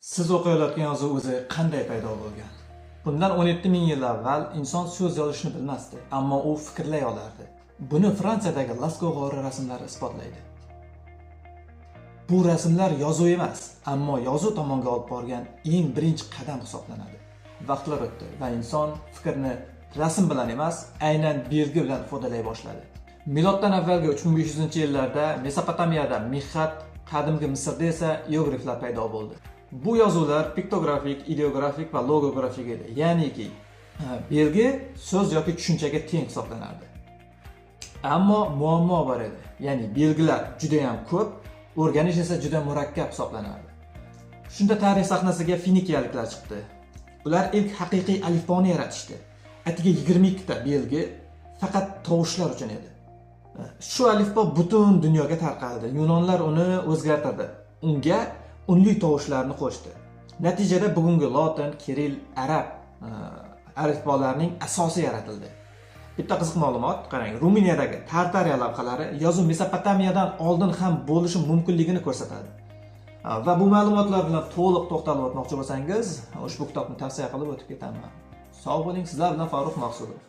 Siz o'qiyotgan yozuv o'zi qanday paydo bo'lgan? Bundan 17 ming yil avval inson so'z yozishni bilmasdi, ammo u fikrlay olardi. Buni Fransiyadagi Lasko g'ori rasmlari isbotlaydi. Bu rasmlar yozuv emas, ammo yozuv tomonga olib borgan eng birinchi qadam hisoblanadi. Vaqtlar o'tdi va inson fikrni rasm bilan emas, aynan belgi bilan ifodalay boshladi. Miloddan avvalgi 3500-yillarda Mesopotamiyada mixxat, qadimgi Misrda esa iyerogliflar paydo bo'ldi. Bu yozuvlar piktografik, ideografik va logografik edi. Ya'niki, belgi so'z yoki tushunchaga teng hisoblanardi. Ammo muammo bor edi. Ya'ni belgilar juda ham ko'p, o'rganish esa juda murakkab hisoblanardi. Shunda tarix sahnasiga finikiyaliklar chiqdi. Ular ilk haqiqiy alifboni yaratishdi. Atiga 22 ta belgi faqat tovushlar uchun edi. Shu alifbo butun dunyoga tarqaldi. Yunonlar uni o'zgartirdi. Unga unli tovushlarni qo'shdi. Natijada bugungi lotin, kiril, arab alifbolarining asosi yaratildi. Bitta qiziq ma'lumot, qarang, Ruminiyadagi Tartariya lavhalari yozuv Mesopotamiyadan oldin ham bo'lishi mumkinligini ko'rsatadi. Va bu ma'lumotlar bilan to'liq to'xtalib o'tmoqchi bo'lsangiz, ushbu kitobni tavsiya qilib o'tib ketaman. Sog' bo'ling, sizlar bilan Farruh Maqsudov.